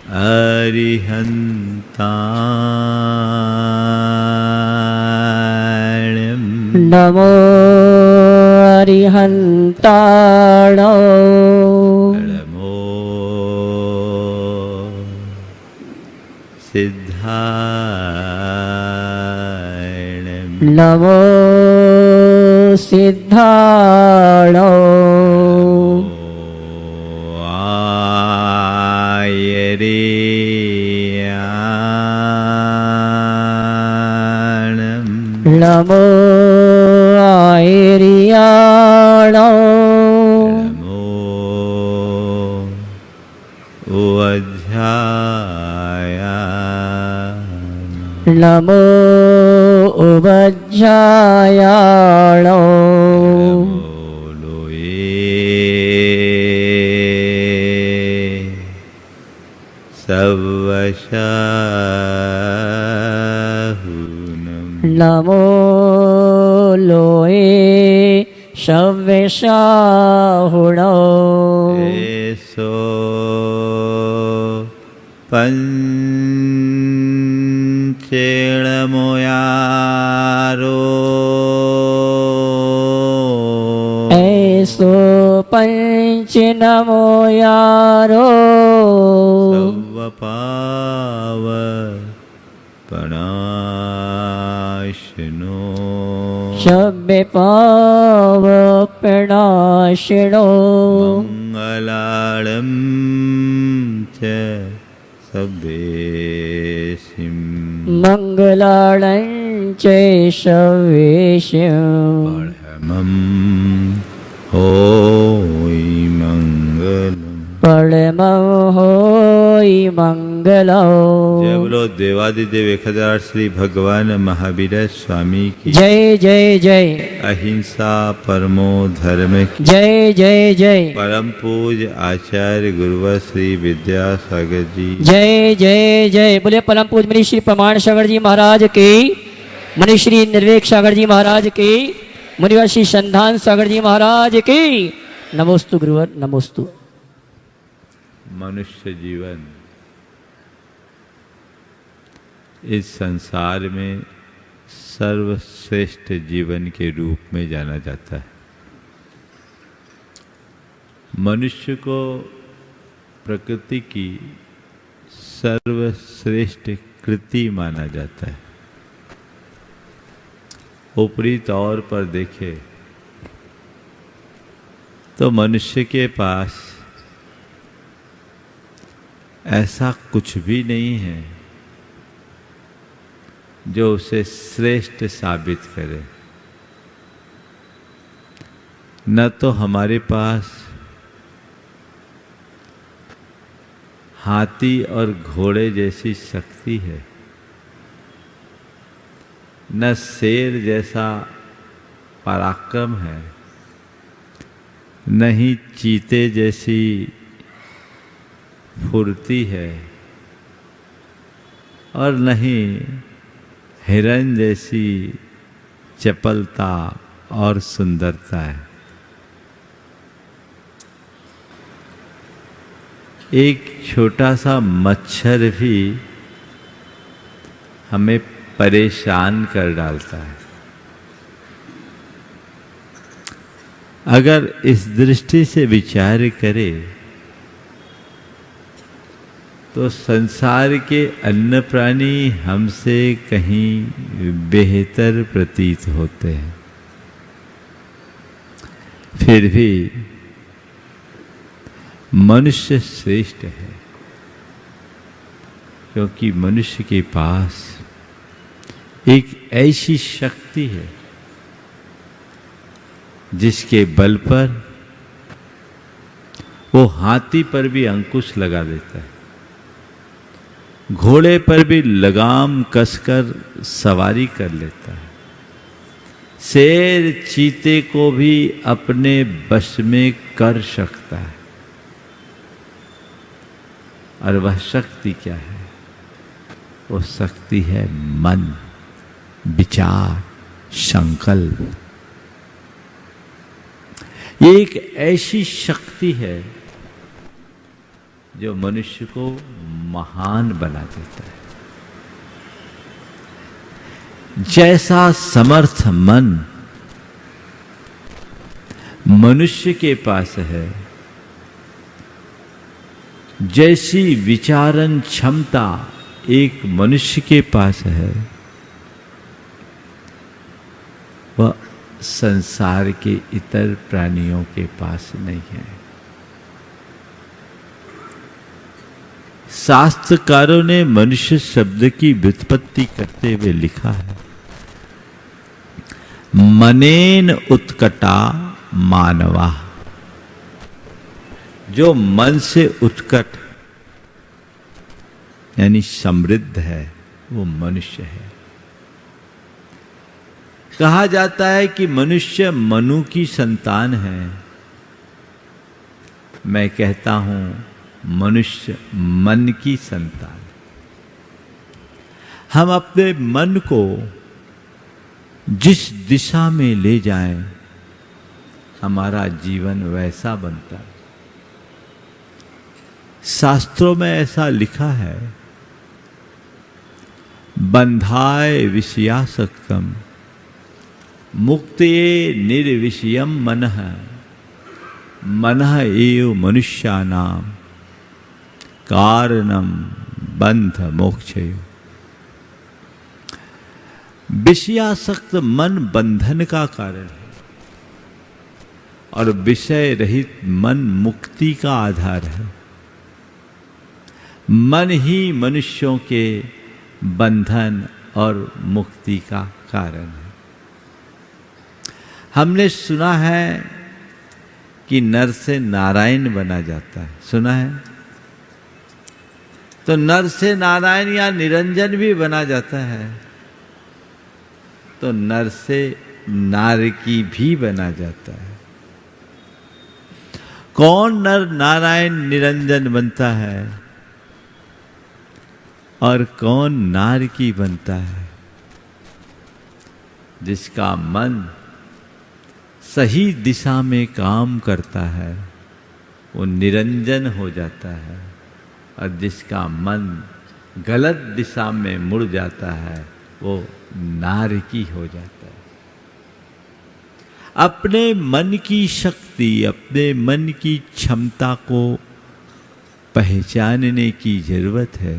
अरिहन्ताणं नमो अरिहन्ताण नमो सिद्धाणं नमो सिद्धाण आयर्याणं नमो आयर्याण नमो उवध्यायाणं नमो उवज्जायाण नमो लोये सवशाहुनं नमो लोये शव्यशाहुण एसो पंचेणमोयारो ऐसो पंच नमो यारो सवपाव पणाशनो शब्य पाव प्रणाशिनो मंगलाळं च सभ्येसिं मंगलाळं च शवेश्यं परमं होय मंगलम् परमं होय मंगलं। जय बोलो देवादिदेव 1008 श्री भगवान महावीर स्वामी की जय जय जय अहिंसा परमो धर्म की जय जय जय परम पूज आचार्य गुरुवर श्री विद्यासागर जी जय जय जय। बोले परम पूज मुनि श्री प्रमाण सागर जी महाराज की, मुनि श्री निर्वेक सागर जी महाराज की, मुनिवर श्री संधान सागर जी महाराज की। नमोस्तु गुरुवर नमोस्तु। मनुष्य जीवन इस संसार में सर्वश्रेष्ठ जीवन के रूप में जाना जाता है। मनुष्य को प्रकृति की सर्वश्रेष्ठ कृति माना जाता है। ऊपरी तौर पर देखें तो मनुष्य के पास ऐसा कुछ भी नहीं है जो उसे श्रेष्ठ साबित करे। न तो हमारे पास हाथी और घोड़े जैसी शक्ति है, न शेर जैसा पराक्रम है, न ही चीते जैसी फुर्ती है और नहीं हिरण जैसी चपलता और सुंदरता है। एक छोटा सा मच्छर भी हमें परेशान कर डालता है। अगर इस दृष्टि से विचार करें तो संसार के अन्य प्राणी हमसे कहीं बेहतर प्रतीत होते हैं। फिर भी मनुष्य श्रेष्ठ है, क्योंकि मनुष्य के पास एक ऐसी शक्ति है जिसके बल पर वो हाथी पर भी अंकुश लगा देता है, घोड़े पर भी लगाम कसकर सवारी कर लेता है, शेर चीते को भी अपने वश में कर सकता है। और वह शक्ति क्या है? वो शक्ति है मन, विचार, संकल्प। ये एक ऐसी शक्ति है जो मनुष्य को महान बना देता है। जैसा समर्थ मन मनुष्य के पास है, जैसी विचारण क्षमता एक मनुष्य के पास है, वह संसार के इतर प्राणियों के पास नहीं है। शास्त्रकारों ने मनुष्य शब्द की व्युत्पत्ति करते हुए लिखा है, मनेन उत्कटा मानवा। जो मन से उत्कट यानी समृद्ध है वो मनुष्य है। कहा जाता है कि मनुष्य मनु की संतान है। मैं कहता हूं मनुष्य मन की संतान। हम अपने मन को जिस दिशा में ले जाएं, हमारा जीवन वैसा बनता है। शास्त्रों में ऐसा लिखा है, बंधाय विषयासक्तम मुक्ते निर्विषयम मनः मनः एव मनुष्याणाम कारणम बंध मोक्षय। विषयासक्त मन बंधन का कारण है और विषय रहित मन मुक्ति का आधार है। मन ही मनुष्यों के बंधन और मुक्ति का कारण है। हमने सुना है कि नर से नारायण बना जाता है, सुना है? तो नर से नारायण या निरंजन भी बना जाता है, तो नर से नारकी भी बना जाता है। कौन नर नारायण निरंजन बनता है और कौन नारकी बनता है? जिसका मन सही दिशा में काम करता है वो निरंजन हो जाता है, और जिसका मन गलत दिशा में मुड़ जाता है वो नारकी हो जाता है। अपने मन की शक्ति, अपने मन की क्षमता को पहचानने की जरूरत है।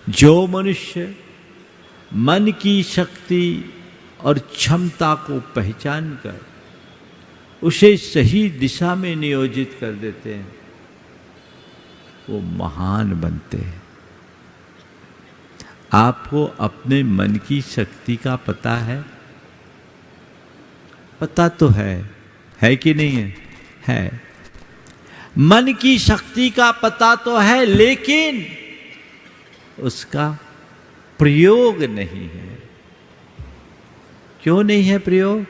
जो मनुष्य मन की शक्ति और क्षमता को पहचान कर उसे सही दिशा में नियोजित कर देते हैं, वो महान बनते हैं। आपको अपने मन की शक्ति का पता है? पता तो है कि नहीं है? है। मन की शक्ति का पता तो है, लेकिन उसका प्रयोग नहीं है। क्यों नहीं है प्रयोग?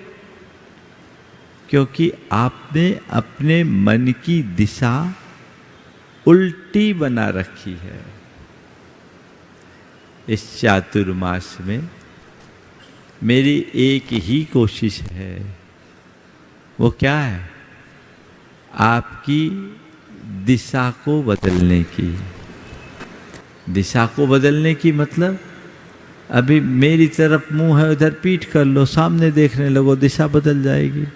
क्योंकि आपने अपने मन की दिशा उल्टी बना रखी है। इस चातुर्मास में मेरी एक ही कोशिश है, वो क्या है? आपकी दिशा को बदलने की। दिशा को बदलने की मतलब, अभी मेरी तरफ मुंह है, उधर पीठ कर लो, सामने देखने लगो, दिशा बदल जाएगी।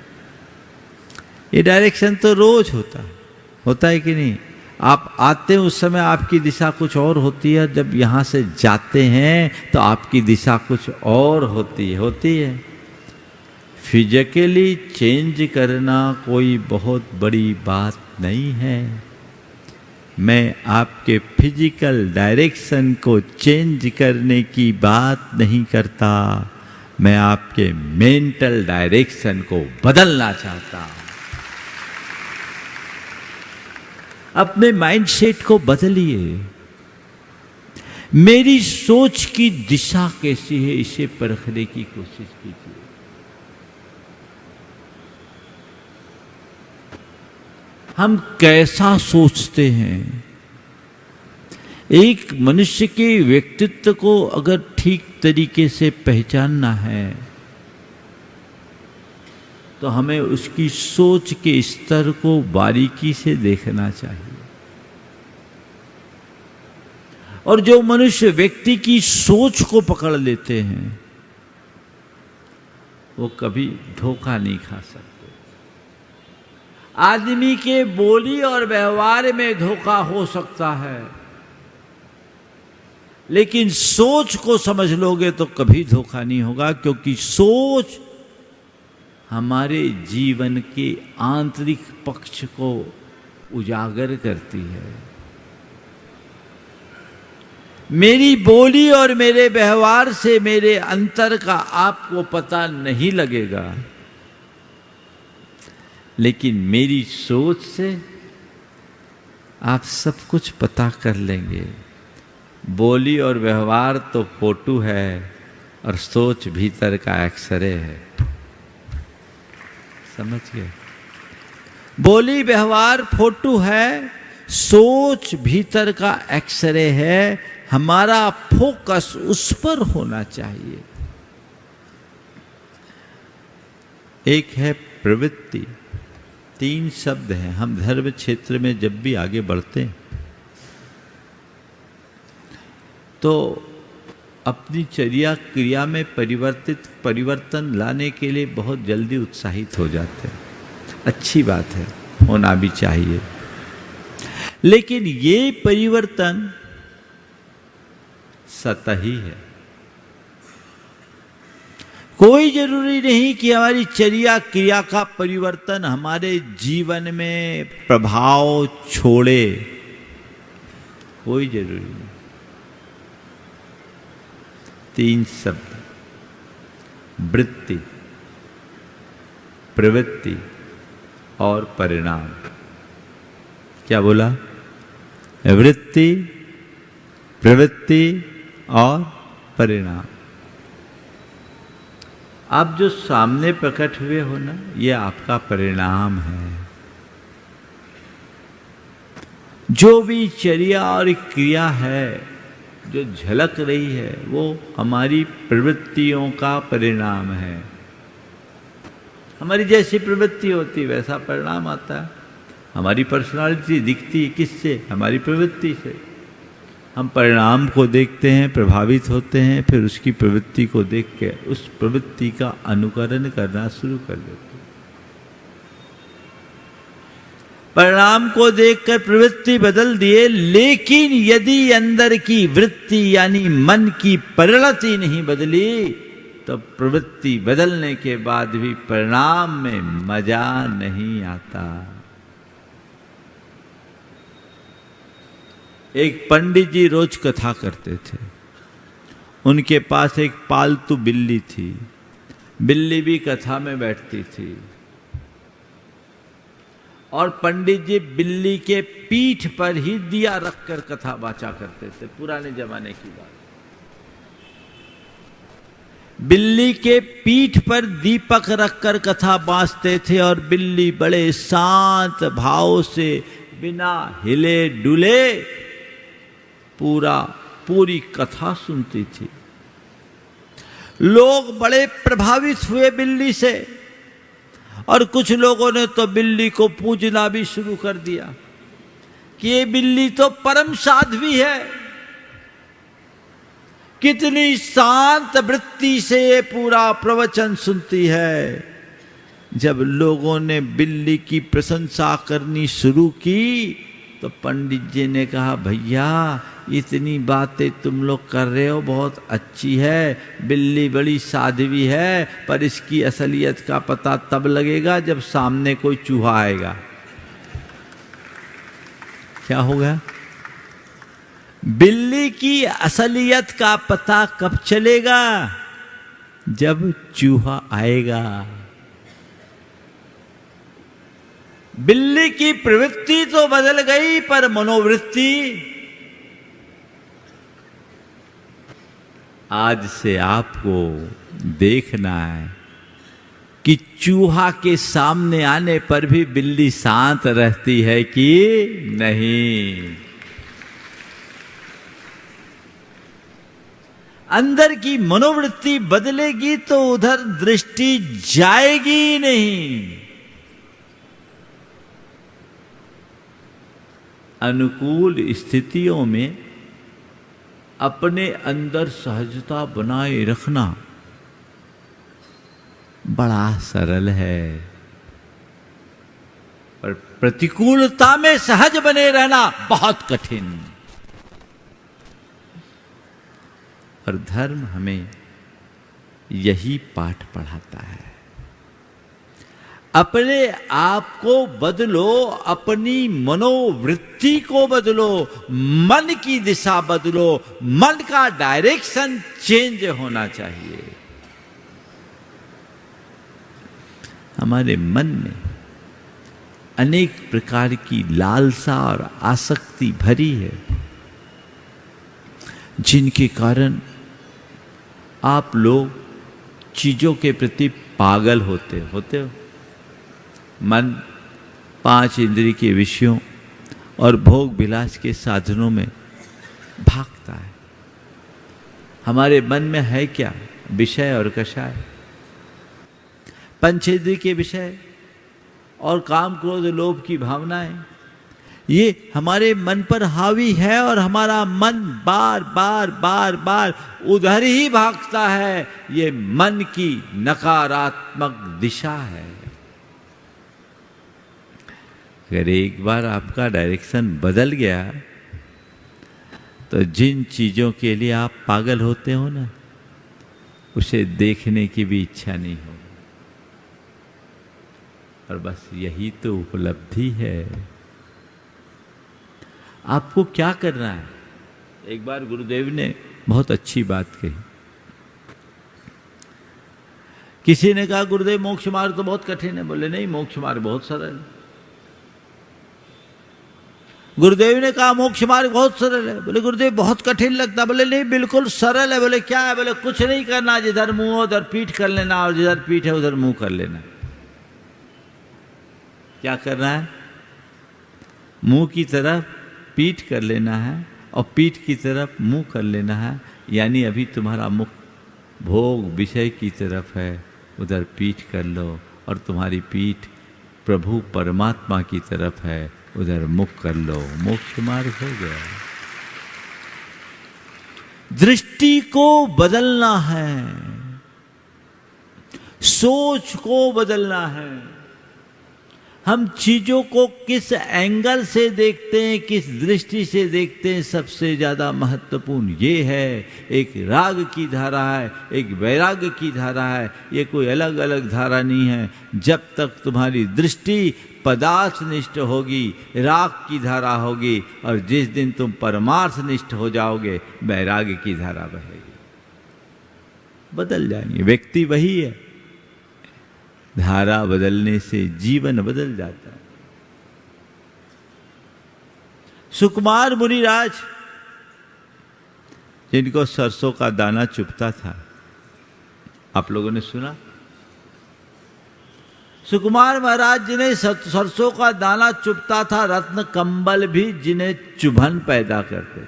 ये डायरेक्शन तो रोज होता है कि नहीं? आप आते हैं उस समय आपकी दिशा कुछ और होती है, जब यहाँ से जाते हैं तो आपकी दिशा कुछ और होती है। फिजिकली चेंज करना कोई बहुत बड़ी बात नहीं है। मैं आपके फिजिकल डायरेक्शन को चेंज करने की बात नहीं करता, मैं आपके मेंटल डायरेक्शन को बदलना चाहता हूं। अपने माइंडसेट को बदलिए। मेरी सोच की दिशा कैसी है, इसे परखने की कोशिश कीजिए। हम कैसा सोचते हैं? एक मनुष्य के व्यक्तित्व को अगर ठीक तरीके से पहचानना है तो हमें उसकी सोच के स्तर को बारीकी से देखना चाहिए। और जो मनुष्य व्यक्ति की सोच को पकड़ लेते हैं वो कभी धोखा नहीं खा सकते। आदमी के बोली और व्यवहार में धोखा हो सकता है, लेकिन सोच को समझ लोगे तो कभी धोखा नहीं होगा, क्योंकि सोच हमारे जीवन के आंतरिक पक्ष को उजागर करती है। मेरी बोली और मेरे व्यवहार से मेरे अंतर का आपको पता नहीं लगेगा, लेकिन मेरी सोच से आप सब कुछ पता कर लेंगे। बोली और व्यवहार तो फोटो है और सोच भीतर का एक्सरे है। समझ गए? बोली व्यवहार फोटो है, सोच भीतर का एक्सरे है। हमारा फोकस उस पर होना चाहिए। एक है प्रवृत्ति। 3 शब्द हैं। हम धर्म क्षेत्र में जब भी आगे बढ़ते हैं तो अपनी चर्या क्रिया में परिवर्तन लाने के लिए बहुत जल्दी उत्साहित हो जाते हैं। अच्छी बात है, होना भी चाहिए, लेकिन ये परिवर्तन सतही है। कोई जरूरी नहीं कि हमारी चर्या क्रिया का परिवर्तन हमारे जीवन में प्रभाव छोड़े, कोई जरूरी नहीं। 3 शब्द, वृत्ति, प्रवृत्ति और परिणाम। क्या बोला? वृत्ति, प्रवृत्ति और परिणाम। आप जो सामने प्रकट हुए हो ना, ये आपका परिणाम है। जो भी चर्या और क्रिया है जो झलक रही है वो हमारी प्रवृत्तियों का परिणाम है। हमारी जैसी प्रवृत्ति होती वैसा परिणाम आता है। हमारी पर्सनालिटी दिखती है किससे? हमारी प्रवृत्ति से। हम परिणाम को देखते हैं, प्रभावित होते हैं, फिर उसकी प्रवृत्ति को देख के उस प्रवृत्ति का अनुकरण करना शुरू कर देते हैं। परिणाम को देखकर प्रवृत्ति बदल दिए, लेकिन यदि अंदर की वृत्ति यानी मन की परिणति नहीं बदली तो प्रवृत्ति बदलने के बाद भी परिणाम में मजा नहीं आता। एक पंडित जी रोज कथा करते थे। उनके पास एक पालतू बिल्ली थी। बिल्ली भी कथा में बैठती थी और पंडित जी बिल्ली के पीठ पर ही दिया रखकर कथा वाचा करते थे। पुराने जमाने की बात। बिल्ली के पीठ पर दीपक रखकर कथा बांचते थे और बिल्ली बड़े शांत भाव से बिना हिले डुले पूरी कथा सुनती थी। लोग बड़े प्रभावित हुए बिल्ली से और कुछ लोगों ने तो बिल्ली को पूजना भी शुरू कर दिया कि ये बिल्ली तो परम साध्वी है। कितनी शांत वृत्ति से ये पूरा प्रवचन सुनती है। जब लोगों ने बिल्ली की प्रशंसा करनी शुरू की तो पंडित जी ने कहा, भैया इतनी बातें तुम लोग कर रहे हो बहुत अच्छी है, बिल्ली बड़ी साध्वी है, पर इसकी असलियत का पता तब लगेगा जब सामने कोई चूहा आएगा। क्या होगा? बिल्ली की असलियत का पता कब चलेगा? जब चूहा आएगा। बिल्ली की प्रवृत्ति तो बदल गई पर मनोवृत्ति आज से आपको देखना है कि चूहा के सामने आने पर भी बिल्ली शांत रहती है कि नहीं। अंदर की मनोवृत्ति बदलेगी तो उधर दृष्टि जाएगी नहीं। अनुकूल स्थितियों में अपने अंदर सहजता बनाए रखना बड़ा सरल है, पर प्रतिकूलता में सहज बने रहना बहुत कठिन। और धर्म हमें यही पाठ पढ़ाता है। अपने आप को बदलो, अपनी मनोवृत्ति को बदलो, मन की दिशा बदलो, मन का डायरेक्शन चेंज होना चाहिए। हमारे मन में अनेक प्रकार की लालसा और आसक्ति भरी है, जिनके कारण आप लोग चीजों के प्रति पागल होते हो। मन 5 इंद्रिय के विषयों और भोग विलास के साधनों में भागता है। हमारे मन में है क्या? विषय और कषाय, पंचेंद्रिय के विषय और काम क्रोध लोभ की भावनाएं, ये हमारे मन पर हावी है और हमारा मन बार बार बार बार उधर ही भागता है। ये मन की नकारात्मक दिशा है। अगर एक बार आपका डायरेक्शन बदल गया तो जिन चीजों के लिए आप पागल होते हो ना, उसे देखने की भी इच्छा नहीं होगी। और बस यही तो उपलब्धि है। आपको क्या करना है? एक बार गुरुदेव ने बहुत अच्छी बात कही। किसी ने कहा गुरुदेव मोक्ष मार्ग तो बहुत कठिन है। बोले नहीं, मोक्ष मार्ग बहुत सरल है। गुरुदेव ने कहा मोक्ष मार्ग बहुत सरल है। बोले गुरुदेव बहुत कठिन लगता। बोले नहीं, बिल्कुल सरल है। बोले क्या है? बोले कुछ नहीं करना, जिधर मुंह हो उधर पीठ कर लेना, और जिधर पीठ है उधर मुंह कर लेना। क्या करना है? मुंह की तरफ पीठ कर लेना है और पीठ की तरफ मुंह कर लेना है। यानी अभी तुम्हारा मुख भोग विषय की तरफ है, उधर पीठ कर लो, और तुम्हारी पीठ प्रभु परमात्मा की तरफ है, उधर मुख कर लो। मोक्ष मार्ग हो गया। दृष्टि को बदलना है, सोच को बदलना है। हम चीजों को किस एंगल से देखते हैं, किस दृष्टि से देखते हैं, सबसे ज्यादा महत्वपूर्ण ये है। एक राग की धारा है, एक वैराग्य की धारा है। ये कोई अलग अलग धारा नहीं है। जब तक तुम्हारी दृष्टि पदार्थनिष्ठ होगी, राग की धारा होगी, और जिस दिन तुम परमार्थनिष्ठ हो जाओगे, वैराग्य की धारा बहेगी। बदल जाएंगे। व्यक्ति वही है, धारा बदलने से जीवन बदल जाता है। सुकुमार मुनिराज, जिनको सरसों का दाना चुभता था, आप लोगों ने सुना? सुकुमार महाराज जिन्हें सरसों का दाना चुभता था, रत्न कंबल भी जिन्हें चुभन पैदा करते,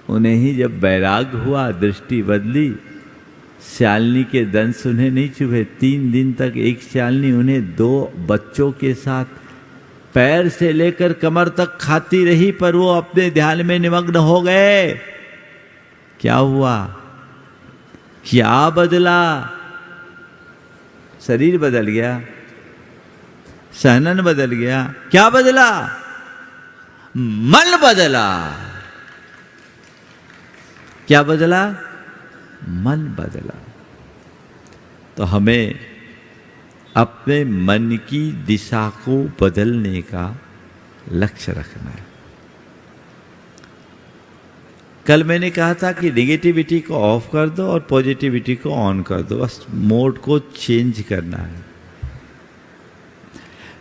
उन्हें ही जब वैराग हुआ, दृष्टि बदली, श्यालनी के दंश उन्हें नहीं चुभे। 3 दिन तक एक श्यालनी उन्हें 2 बच्चों के साथ पैर से लेकर कमर तक खाती रही, पर वो अपने ध्यान में निमग्न हो गए। क्या हुआ? क्या बदला? शरीर बदल गया, सहनन बदल गया। क्या बदला? मन बदला। क्या बदला? मन बदला। तो हमें अपने मन की दिशा को बदलने का लक्ष्य रखना है। कल मैंने कहा था कि नेगेटिविटी को ऑफ कर दो और पॉजिटिविटी को ऑन कर दो, बस मोड को चेंज करना है।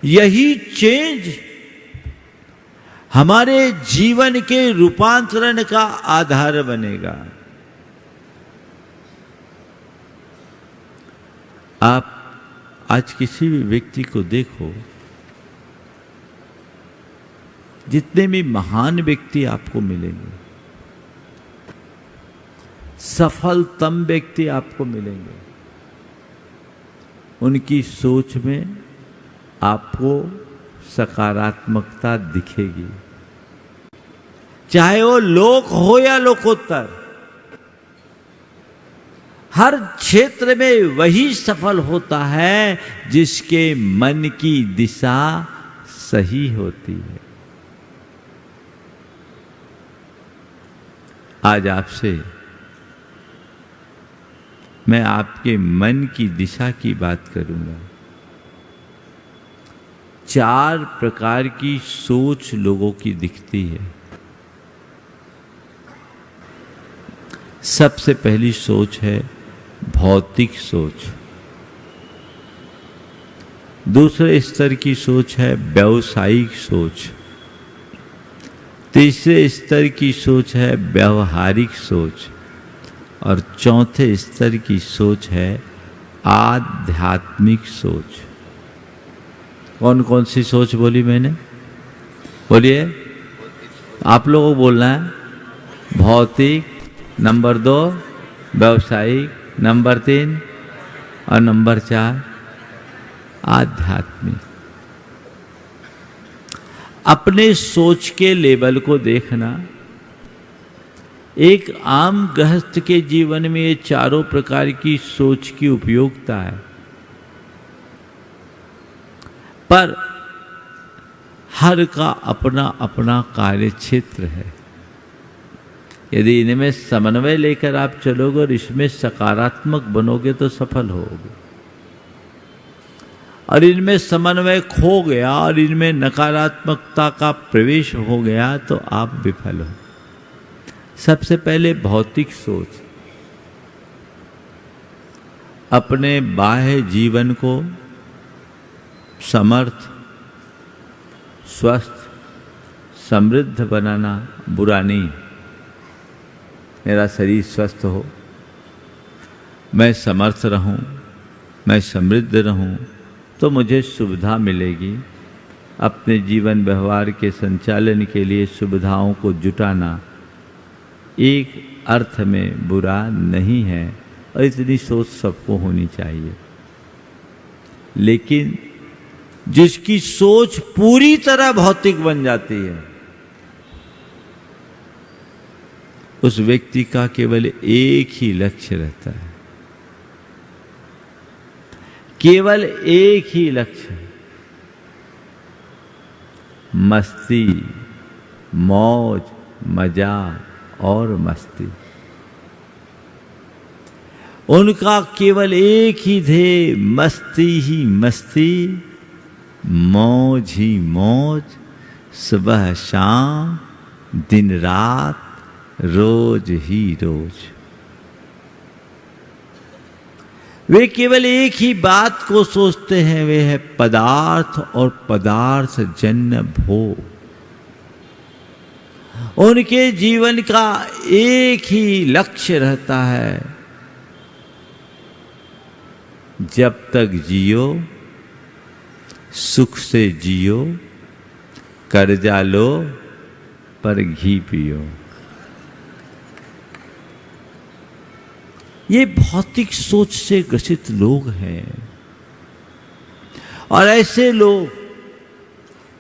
यही चेंज हमारे जीवन के रूपांतरण का आधार बनेगा। आप आज किसी भी व्यक्ति को देखो, जितने भी महान व्यक्ति आपको मिलेंगे, सफलतम व्यक्ति आपको मिलेंगे, उनकी सोच में आपको सकारात्मकता दिखेगी। चाहे वो लोक हो या लोकोत्तर, हर क्षेत्र में वही सफल होता है जिसके मन की दिशा सही होती है। आज आपसे मैं आपके मन की दिशा की बात करूंगा। 4 प्रकार की सोच लोगों की दिखती है। सबसे पहली सोच है भौतिक सोच। दूसरे स्तर की सोच है व्यावसायिक सोच। तीसरे स्तर की सोच है व्यवहारिक सोच। और चौथे स्तर की सोच है आध्यात्मिक सोच। कौन कौन सी सोच बोली मैंने? बोलिए, आप लोगों को बोलना है। भौतिक, नंबर 2 व्यवसायिक, नंबर 3 और नंबर 4 आध्यात्मिक। अपने सोच के लेवल को देखना। एक आम गृहस्थ के जीवन में ये चारों प्रकार की सोच की उपयोगिता है, पर हर का अपना अपना कार्य क्षेत्र है। यदि इनमें समन्वय लेकर आप चलोगे और इसमें सकारात्मक बनोगे तो सफल होगे, और इनमें समन्वय खो गया और इनमें नकारात्मकता का प्रवेश हो गया तो आप विफल हो। सबसे पहले भौतिक सोच। अपने बाह्य जीवन को समर्थ, स्वस्थ, समृद्ध बनाना बुरा नहीं। मेरा शरीर स्वस्थ हो, मैं समर्थ रहूं, मैं समृद्ध रहूं, तो मुझे सुविधा मिलेगी। अपने जीवन व्यवहार के संचालन के लिए सुविधाओं को जुटाना एक अर्थ में बुरा नहीं है, और इतनी सोच सबको होनी चाहिए। लेकिन जिसकी सोच पूरी तरह भौतिक बन जाती है, उस व्यक्ति का केवल एक ही लक्ष्य रहता है, केवल एक ही लक्ष्य, मस्ती, मौज, मजा और मस्ती। उनका केवल एक ही ध्येय, मस्ती ही मस्ती, मौज ही मौज, सुबह शाम, दिन रात, रोज ही रोज। वे केवल एक ही बात को सोचते हैं, वे है पदार्थ और पदार्थ जन्य भोग। उनके जीवन का एक ही लक्ष्य रहता है, जब तक जियो सुख से जियो, कर्जा लो पर घी पियो। ये भौतिक सोच से ग्रसित लोग हैं, और ऐसे लोग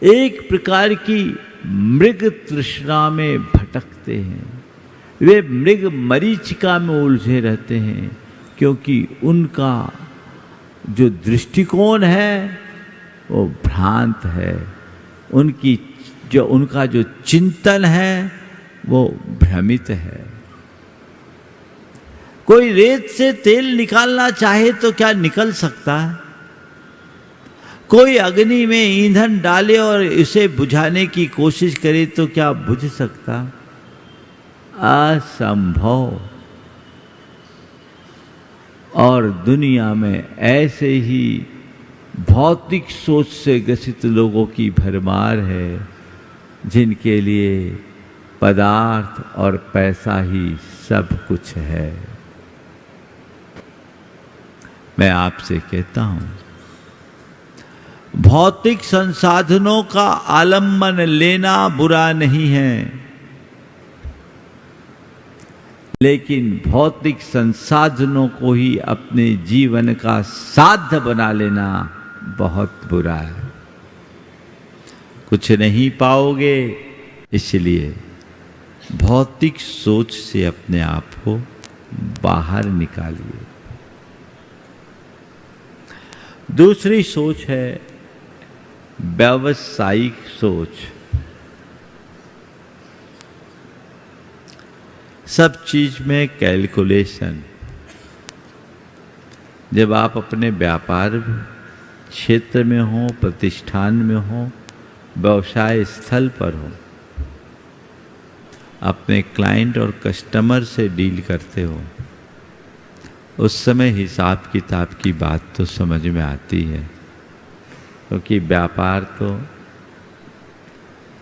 एक प्रकार की मृग तृष्णा में भटकते हैं। वे मृग मरीचिका में उलझे रहते हैं, क्योंकि उनका जो दृष्टिकोण है वो भ्रांत है। उनका जो चिंतन है वो भ्रमित है। कोई रेत से तेल निकालना चाहे तो क्या निकल सकता है? कोई अग्नि में ईंधन डाले और इसे बुझाने की कोशिश करे तो क्या बुझ सकता? असंभव। और दुनिया में ऐसे ही भौतिक सोच से ग्रसित लोगों की भरमार है, जिनके लिए पदार्थ और पैसा ही सब कुछ है। मैं आपसे कहता हूं, भौतिक संसाधनों का आलम्बन लेना बुरा नहीं है, लेकिन भौतिक संसाधनों को ही अपने जीवन का साध्य बना लेना बहुत बुरा है। कुछ नहीं पाओगे इसलिए भौतिक सोच से अपने आप को बाहर निकालिए। दूसरी सोच है व्यावसायिक सोच। सब चीज में कैलकुलेशन। जब आप अपने व्यापार क्षेत्र में हो, प्रतिष्ठान में हो, व्यवसाय स्थल पर हो, अपने क्लाइंट और कस्टमर से डील करते हो, उस समय हिसाब किताब की बात तो समझ में आती है, क्योंकि व्यापार तो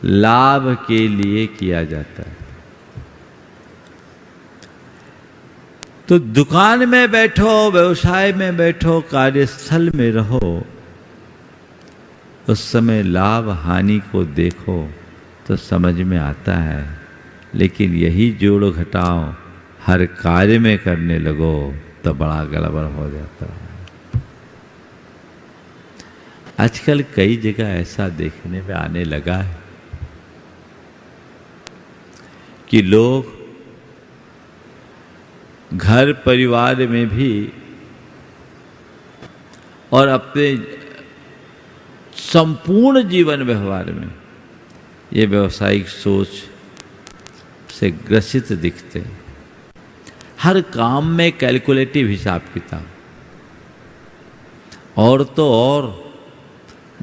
लाभ के लिए किया जाता है। तो दुकान में बैठो, व्यवसाय में बैठो, कार्यस्थल में रहो, उस समय लाभ हानि को देखो तो समझ में आता है। लेकिन यही जोड़ो घटाओ हर कार्य में करने लगो तो बड़ा गड़बड़ हो जाता है। आजकल कई जगह ऐसा देखने में आने लगा है कि लोग घर परिवार में भी और अपने संपूर्ण जीवन व्यवहार में ये व्यावसायिक सोच से ग्रसित दिखते हैं। हर काम में कैलकुलेटिव हिसाब किताब, और तो और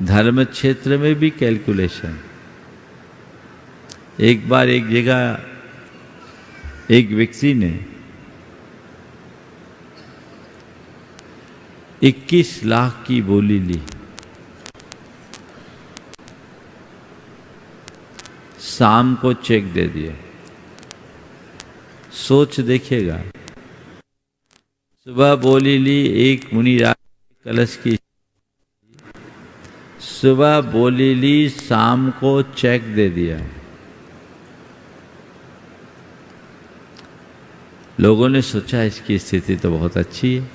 धर्म क्षेत्र में भी कैलकुलेशन। एक बार एक जगह एक व्यक्ति ने 21 लाख की बोली ली। शाम को चेक दे दिया। सोच देखिएगा, सुबह बोली ली एक मुनिराज कलश की, सुबह बोली ली, शाम को चेक दे दिया। लोगों ने सोचा इसकी स्थिति तो बहुत अच्छी है,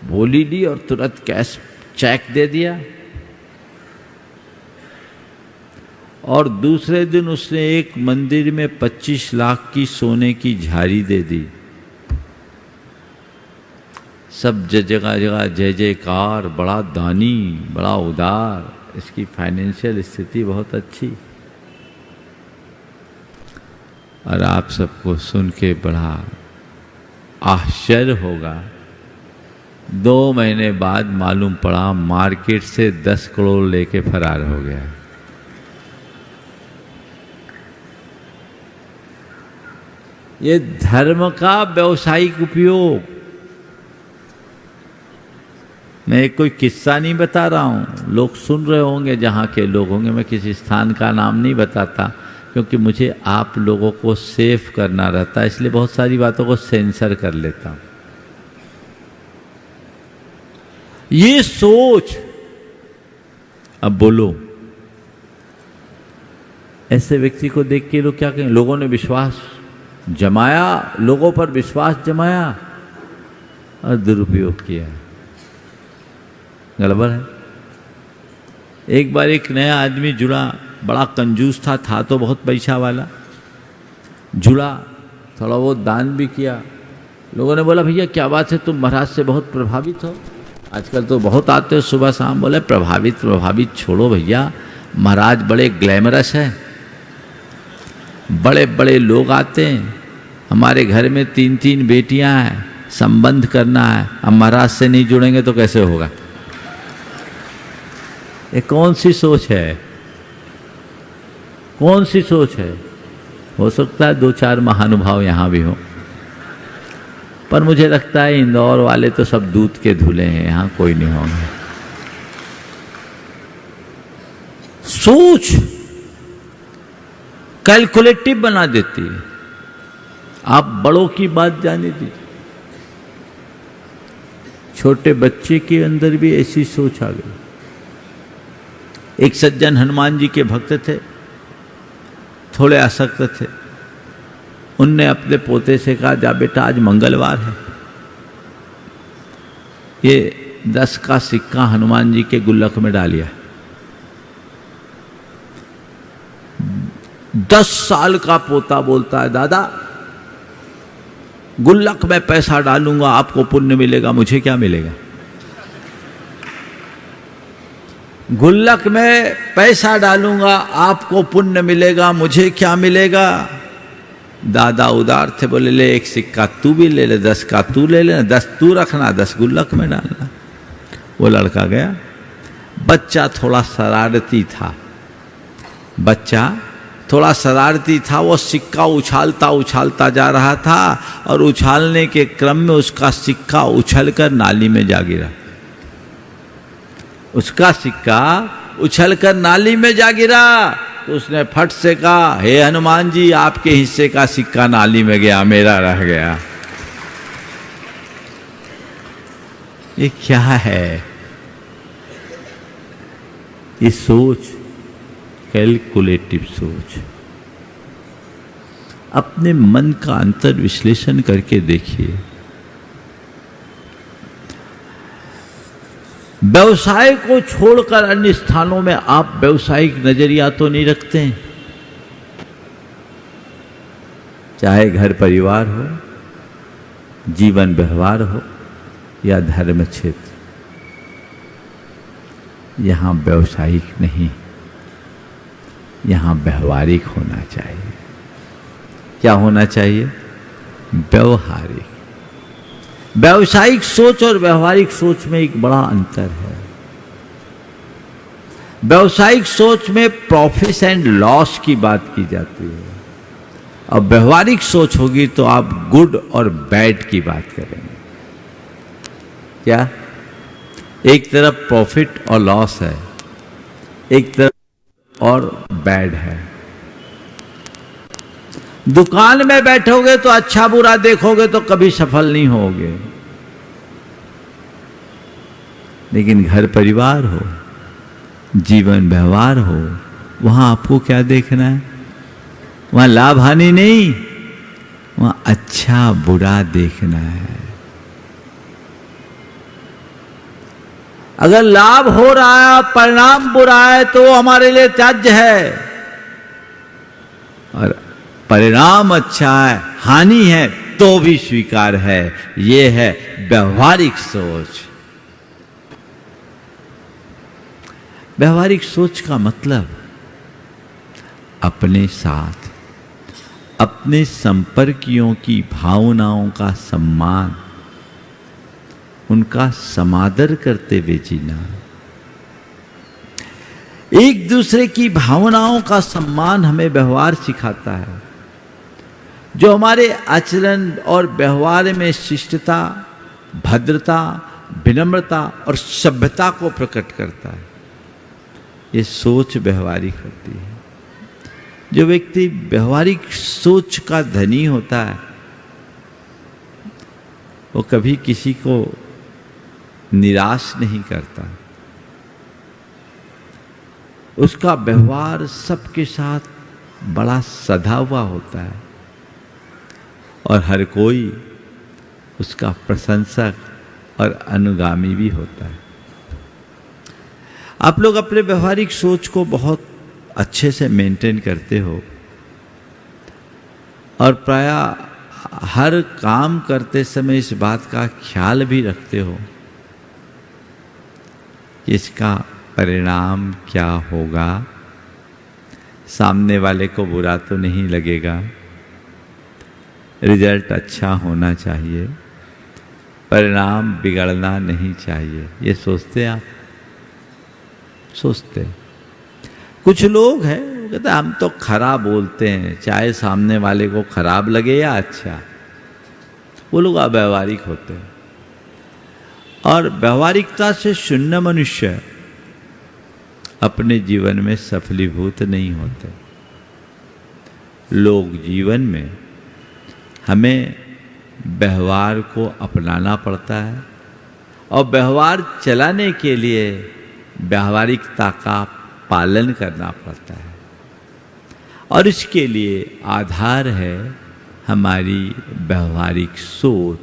बोली ली और तुरंत कैश चेक दे दिया। और दूसरे दिन उसने एक मंदिर में 25 लाख की सोने की झाड़ी दे दी। सब जगह जगह जय जयकार, बड़ा दानी, बड़ा उदार, इसकी फाइनेंशियल स्थिति बहुत अच्छी। और आप सबको सुन के बड़ा आश्चर्य होगा, 2 महीने बाद मालूम पड़ा मार्केट से 10 करोड़ लेके फरार हो गया। ये धर्म का व्यावसायिक उपयोग। मैं कोई किस्सा नहीं बता रहा हूं, लोग सुन रहे होंगे, जहां के लोग होंगे। मैं किसी स्थान का नाम नहीं बताता, क्योंकि मुझे आप लोगों को सेफ करना रहता है, इसलिए बहुत सारी बातों को सेंसर कर लेता हूं। ये सोच, अब बोलो, ऐसे व्यक्ति को देख के लोग क्या कहें? लोगों ने विश्वास जमाया, लोगों पर विश्वास जमाया और दुरुपयोग किया। गड़बड़ है। एक बार एक नया आदमी जुड़ा, बड़ा कंजूस था तो बहुत पैसा वाला, जुड़ा, थोड़ा बहुत दान भी किया। लोगों ने बोला, भैया क्या बात है, तुम महाराज से बहुत प्रभावित हो, आजकल तो बहुत आते हो सुबह शाम। बोले, प्रभावित छोड़ो भैया, महाराज बड़े ग्लैमरस है, बड़े बड़े लोग आते हैं, हमारे घर में 3-3 बेटियां हैं, संबंध करना है, अब महाराज से नहीं जुड़ेंगे तो कैसे होगा? ये कौन सी सोच है? कौन सी सोच है? हो सकता है 2-4 महानुभाव यहां भी हो, पर मुझे लगता है इंदौर वाले तो सब दूध के धुले हैं, यहां कोई नहीं होंगे। सोच कैलकुलेटिव बना देती है। आप बड़ों की बात जाने दीजिए, छोटे बच्चे के अंदर भी ऐसी सोच आ गई। एक सज्जन हनुमान जी के भक्त थे, थोड़े आसक्त थे। उनने अपने पोते से कहा, जा बेटा आज मंगलवार है, ये 10 का सिक्का हनुमान जी के गुल्लक में डालिया। 10 साल का पोता बोलता है, दादा गुल्लक में पैसा डालूंगा, आपको पुण्य मिलेगा, मुझे क्या मिलेगा? गुल्लक में पैसा डालूंगा, आपको पुण्य मिलेगा, मुझे क्या मिलेगा? दादा उदार थे, बोले ले 1 सिक्का तू भी ले ले, 10 का तू ले ले, 10 तू रखना, 10 गुल्लक में डालना। वो लड़का गया। बच्चा थोड़ा शरारती था, वो सिक्का उछालता उछालता जा रहा था और उछालने के क्रम में उसका सिक्का उछलकर नाली में जा गिरा। तो उसने फट से कहा, हे हनुमान जी, आपके हिस्से का सिक्का नाली में गया, मेरा रह गया। ये क्या है? ये सोच, कैलकुलेटिव सोच। अपने मन का अंतर विश्लेषण करके देखिए। व्यवसाय को छोड़कर अन्य स्थानों में आप व्यवसायिक नजरिया तो नहीं रखते हैं, चाहे घर परिवार हो, जीवन व्यवहार हो या धर्म क्षेत्र। यहां व्यवसायिक नहीं, यहां व्यवहारिक होना चाहिए। क्या होना चाहिए? व्यवहारिक। व्यवसायिक सोच और व्यवहारिक सोच में एक बड़ा अंतर है। व्यवसायिक सोच में प्रॉफिट एंड लॉस की बात की जाती है, और व्यवहारिक सोच होगी तो आप गुड और बैड की बात करेंगे। क्या? एक तरफ प्रॉफिट और लॉस है, एक तरफ और बैड है। दुकान में बैठोगे तो अच्छा बुरा देखोगे तो कभी सफल नहीं होगे, लेकिन घर परिवार हो, जीवन व्यवहार हो, वहां आपको क्या देखना है? वहां लाभ हानि नहीं, वहां अच्छा बुरा देखना है। अगर लाभ हो रहा है, परिणाम बुरा है, तो हमारे लिए त्याज्य है, और परिणाम अच्छा है, हानि है, तो भी स्वीकार है। यह है व्यवहारिक सोच। व्यवहारिक सोच का मतलब अपने साथ अपने संपर्कियों की भावनाओं का सम्मान, उनका समादर करते हुए जीना। एक दूसरे की भावनाओं का सम्मान हमें व्यवहार सिखाता है, जो हमारे आचरण और व्यवहार में शिष्टता, भद्रता, विनम्रता और सभ्यता को प्रकट करता है। ये सोच व्यवहारिक होती है। जो व्यक्ति व्यवहारिक सोच का धनी होता है, वो कभी किसी को निराश नहीं करता। उसका व्यवहार सबके साथ बड़ा सधा हुआ होता है, और हर कोई उसका प्रशंसक और अनुगामी भी होता है। आप लोग अपने व्यवहारिक सोच को बहुत अच्छे से मेंटेन करते हो, और प्रायः हर काम करते समय इस बात का ख्याल भी रखते हो कि इसका परिणाम क्या होगा, सामने वाले को बुरा तो नहीं लगेगा, रिजल्ट अच्छा होना चाहिए, परिणाम बिगड़ना नहीं चाहिए। ये सोचते आप? सोचते। कुछ लोग हैं वो कहते हैं हम तो खराब बोलते हैं, चाहे सामने वाले को खराब लगे या अच्छा। वो लोग अव्यवहारिक होते हैं, और व्यवहारिकता से शून्य मनुष्य अपने जीवन में सफलीभूत नहीं होते। लोग जीवन में हमें व्यवहार को अपनाना पड़ता है, और व्यवहार चलाने के लिए व्यवहारिकता का पालन करना पड़ता है, और इसके लिए आधार है हमारी व्यवहारिक सोच।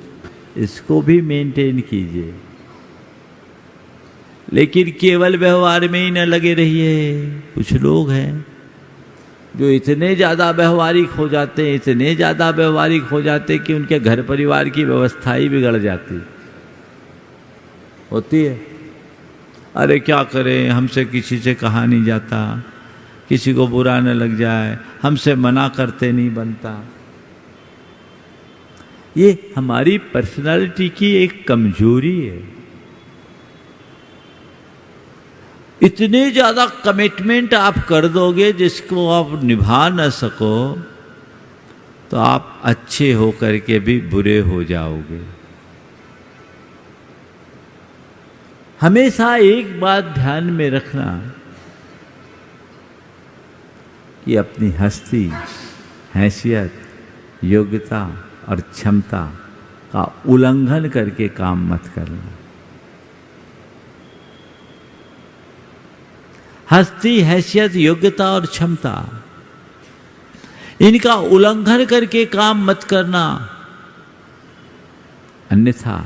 इसको भी मेंटेन कीजिए, लेकिन केवल व्यवहार में ही न लगे रहिए। कुछ लोग हैं जो इतने ज़्यादा व्यवहारिक हो जाते हैं, इतने ज़्यादा व्यवहारिक हो जाते हैं कि उनके घर परिवार की व्यवस्था ही बिगड़ जाती होती है। अरे क्या करें, हमसे किसी से कहा नहीं जाता, किसी को बुरा न लग जाए, हमसे मना करते नहीं बनता। ये हमारी पर्सनालिटी की एक कमजोरी है। इतने ज्यादा कमिटमेंट आप कर दोगे जिसको आप निभा न सको तो आप अच्छे होकर के भी बुरे हो जाओगे। हमेशा एक बात ध्यान में रखना कि अपनी हस्ती, हैसियत, योग्यता और क्षमता का उल्लंघन करके काम मत करना। हस्ती, हैसियत, योग्यता और क्षमता, इनका उल्लंघन करके काम मत करना, अन्यथा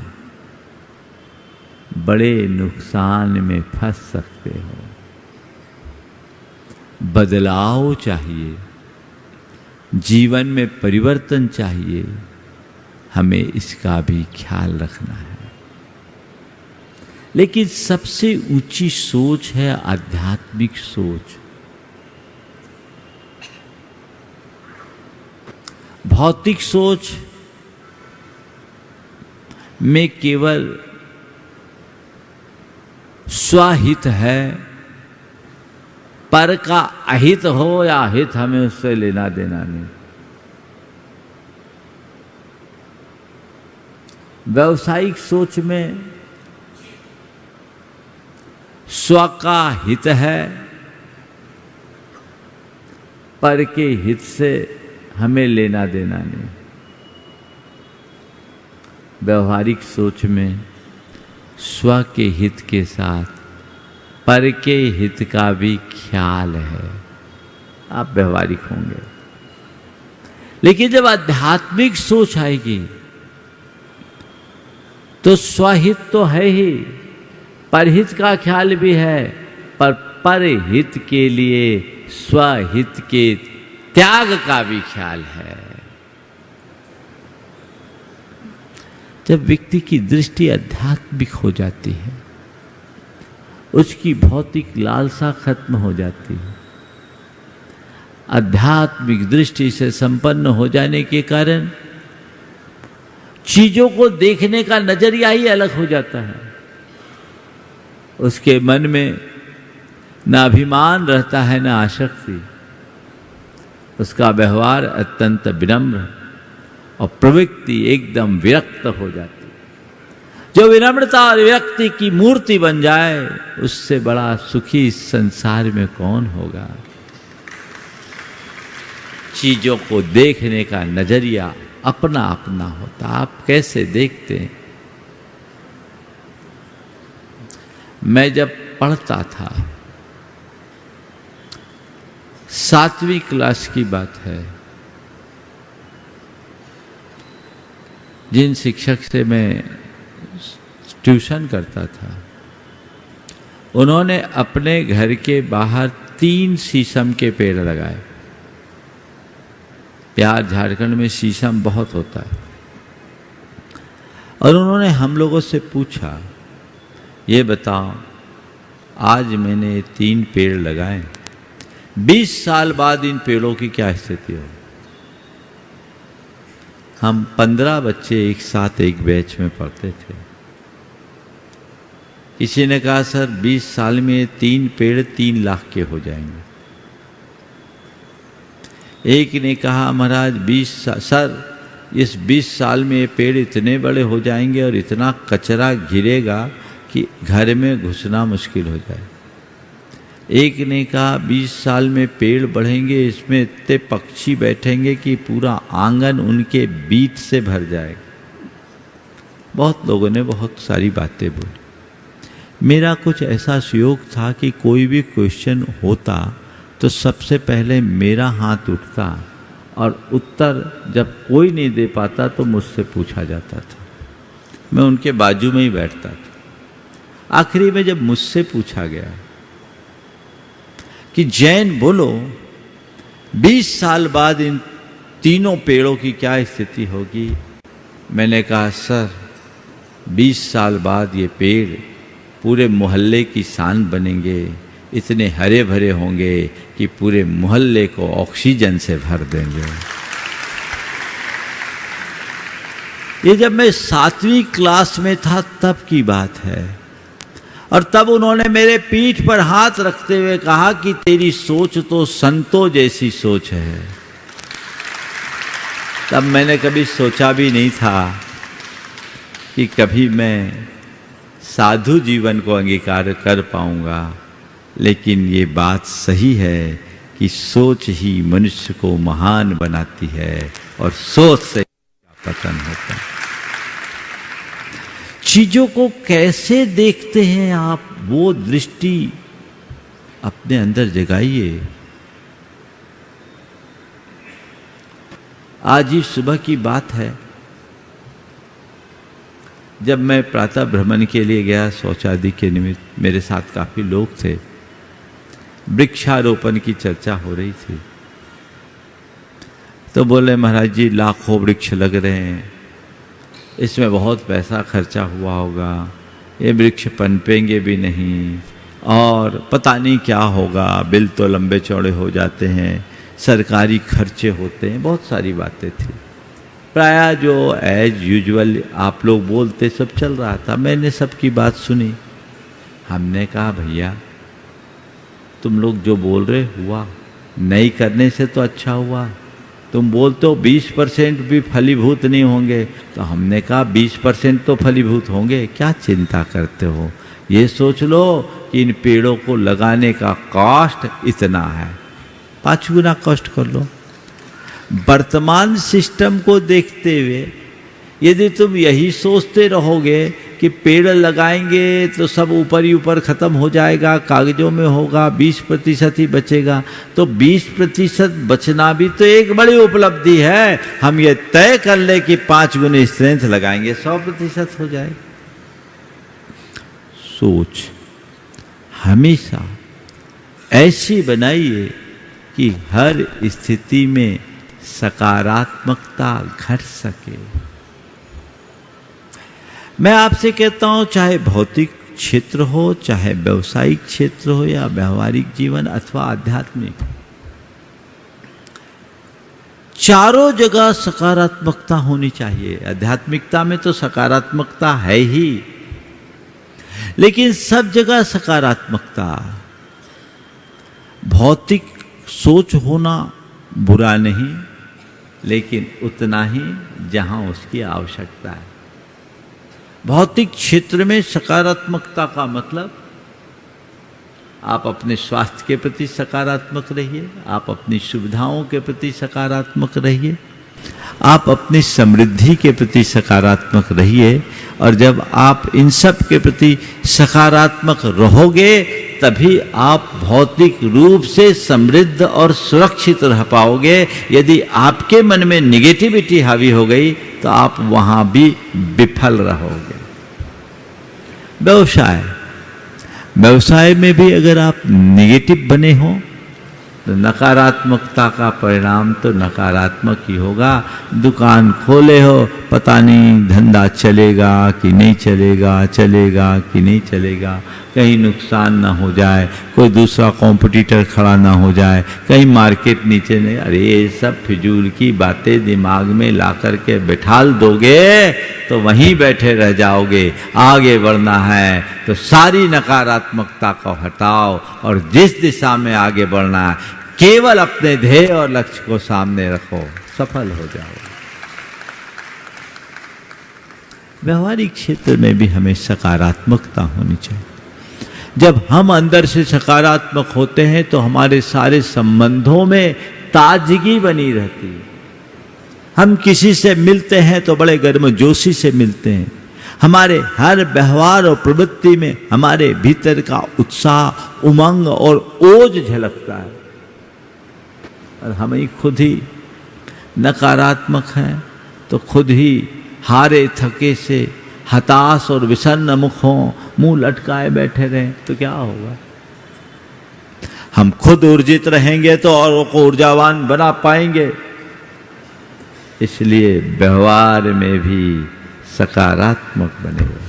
बड़े नुकसान में फंस सकते हो। बदलाव चाहिए, जीवन में परिवर्तन चाहिए, हमें इसका भी ख्याल रखना है। लेकिन सबसे ऊंची सोच है आध्यात्मिक सोच। भौतिक सोच में केवल स्वहित है, पर का अहित हो या हित हमें उससे लेना देना नहीं। व्यावसायिक सोच में स्व का हित है, पर के हित से हमें लेना देना नहीं। व्यवहारिक सोच में स्व के हित के साथ पर के हित का भी ख्याल है, आप व्यवहारिक होंगे। लेकिन जब आध्यात्मिक सोच आएगी तो स्वहित तो है ही, परहित का ख्याल भी है, पर परहित के लिए स्वहित के त्याग का भी ख्याल है। जब व्यक्ति की दृष्टि आध्यात्मिक हो जाती है, उसकी भौतिक लालसा खत्म हो जाती है। आध्यात्मिक दृष्टि से संपन्न हो जाने के कारण चीजों को देखने का नजरिया ही अलग हो जाता है। उसके मन में न अभिमान रहता है न आसक्ति। उसका व्यवहार अत्यंत विनम्र और प्रवृत्ति एकदम विरक्त हो जाती। जो विनम्रता और विरक्ति की मूर्ति बन जाए, उससे बड़ा सुखी इस संसार में कौन होगा। चीजों को देखने का नजरिया अपना अपना होता। आप कैसे देखते हैं? मैं जब पढ़ता था, 7वीं क्लास की बात है, जिन शिक्षक से मैं ट्यूशन करता था, उन्होंने अपने घर के बाहर 3 शीशम के पेड़ लगाए। बिहार झारखंड में शीशम बहुत होता है। और उन्होंने हम लोगों से पूछा, ये बताओ, आज मैंने 3 पेड़ लगाए, 20 साल बाद इन पेड़ों की क्या स्थिति हो। हम 15 बच्चे एक साथ एक बैच में पढ़ते थे। किसी ने कहा, सर 20 साल में 3 पेड़ 3 लाख के हो जाएंगे। एक ने कहा, महाराज सर इस 20 साल में ये पेड़ इतने बड़े हो जाएंगे और इतना कचरा घिरेगा कि घर में घुसना मुश्किल हो जाए। एक ने कहा 20 साल में पेड़ बढ़ेंगे, इसमें इतने पक्षी बैठेंगे कि पूरा आंगन उनके बीट से भर जाएगा। बहुत लोगों ने बहुत सारी बातें बोली। मेरा कुछ ऐसा सुयोग था कि कोई भी क्वेश्चन होता तो सबसे पहले मेरा हाथ उठता और उत्तर जब कोई नहीं दे पाता तो मुझसे पूछा जाता था। मैं उनके बाजू में ही बैठता था। आखिरी में जब मुझसे पूछा गया कि जैन बोलो 20 साल बाद इन तीनों पेड़ों की क्या स्थिति होगी? मैंने कहा सर 20 साल बाद ये पेड़ पूरे मोहल्ले की शान बनेंगे, इतने हरे भरे होंगे कि पूरे मोहल्ले को ऑक्सीजन से भर देंगे। ये जब मैं 7वीं क्लास में था तब की बात है, और तब उन्होंने मेरे पीठ पर हाथ रखते हुए कहा कि तेरी सोच तो संतों जैसी सोच है। तब मैंने कभी सोचा भी नहीं था कि कभी मैं साधु जीवन को अंगीकार कर पाऊंगा, लेकिन ये बात सही है कि सोच ही मनुष्य को महान बनाती है और सोच से पतन होता है। चीजों को कैसे देखते हैं आप, वो दृष्टि अपने अंदर जगाइए। आज ही सुबह की बात है, जब मैं प्रातः भ्रमण के लिए गया शौचादि के निमित्त, मेरे साथ काफी लोग थे, वृक्षारोपण की चर्चा हो रही थी। तो बोले महाराज जी लाखों वृक्ष लग रहे हैं, इसमें बहुत पैसा खर्चा हुआ होगा, ये वृक्ष पनपेंगे भी नहीं और पता नहीं क्या होगा, बिल तो लंबे चौड़े हो जाते हैं, सरकारी खर्चे होते हैं, बहुत सारी बातें थी। प्रायः जो एज यूजुअल आप लोग बोलते सब चल रहा था। मैंने सबकी बात सुनी। हमने कहा भैया तुम लोग जो बोल रहे हुआ, नहीं करने से तो अच्छा हुआ। तुम बोलते हो 20% भी फलीभूत नहीं होंगे, तो हमने कहा 20% तो फलीभूत होंगे, क्या चिंता करते हो। ये सोच लो कि इन पेड़ों को लगाने का कॉस्ट इतना है, 5 गुना कॉस्ट कर लो। वर्तमान सिस्टम को देखते हुए यदि तुम यही सोचते रहोगे कि पेड़ लगाएंगे तो सब ऊपर ही ऊपर खत्म हो जाएगा, कागजों में होगा, 20% ही बचेगा, तो 20% बचना भी तो एक बड़ी उपलब्धि है। हम ये तय कर ले कि 5 गुने स्ट्रेंथ लगाएंगे, 100% हो जाएगा। सोच हमेशा ऐसी बनाइए कि हर स्थिति में सकारात्मकता घट सके। मैं आपसे कहता हूं, चाहे भौतिक क्षेत्र हो, चाहे व्यवसायिक क्षेत्र हो, या व्यवहारिक जीवन अथवा आध्यात्मिक, चारों जगह सकारात्मकता होनी चाहिए। आध्यात्मिकता में तो सकारात्मकता है ही, लेकिन सब जगह सकारात्मकता। भौतिक सोच होना बुरा नहीं, लेकिन उतना ही जहां उसकी आवश्यकता है। भौतिक क्षेत्र में सकारात्मकता का मतलब आप अपने स्वास्थ्य के प्रति सकारात्मक रहिए, आप अपनी सुविधाओं के प्रति सकारात्मक रहिए, आप अपनी समृद्धि के प्रति सकारात्मक रहिए। और जब आप इन सब के प्रति सकारात्मक रहोगे तभी आप भौतिक रूप से समृद्ध और सुरक्षित रह पाओगे। यदि आपके मन में निगेटिविटी हावी हो गई तो आप वहां भी विफल रहोगे। व्यवसाय में भी अगर आप निगेटिव बने हो तो नकारात्मकता का परिणाम तो नकारात्मक ही होगा। दुकान खोले हो, पता नहीं धंधा चलेगा कि नहीं चलेगा, चलेगा कि नहीं चलेगा, कहीं नुकसान ना हो जाए, कोई दूसरा कॉम्पिटिटर खड़ा ना हो जाए, कहीं मार्केट नीचे नहीं। अरे ये सब फिजूल की बातें दिमाग में ला करके बिठाल दोगे तो वहीं बैठे रह जाओगे। आगे बढ़ना है तो सारी नकारात्मकता को हटाओ और जिस दिशा में आगे बढ़ना है केवल अपने ध्येय और लक्ष्य को सामने रखो, सफल हो जाओ। व्यवहारिक क्षेत्र में भी हमें सकारात्मकता होनी चाहिए। जब हम अंदर से सकारात्मक होते हैं तो हमारे सारे संबंधों में ताजगी बनी रहती है। हम किसी से मिलते हैं तो बड़े गर्मजोशी से मिलते हैं। हमारे हर व्यवहार और प्रवृत्ति में हमारे भीतर का उत्साह, उमंग और ओज झलकता है। और हम ही खुद ही नकारात्मक हैं तो खुद ही हारे थके से हताश और विषन्न मुख हों, मुंह लटकाए बैठे रहें तो क्या होगा। हम खुद ऊर्जित रहेंगे तो औरों को ऊर्जावान बना पाएंगे। इसलिए व्यवहार में भी सकारात्मक बनेगा।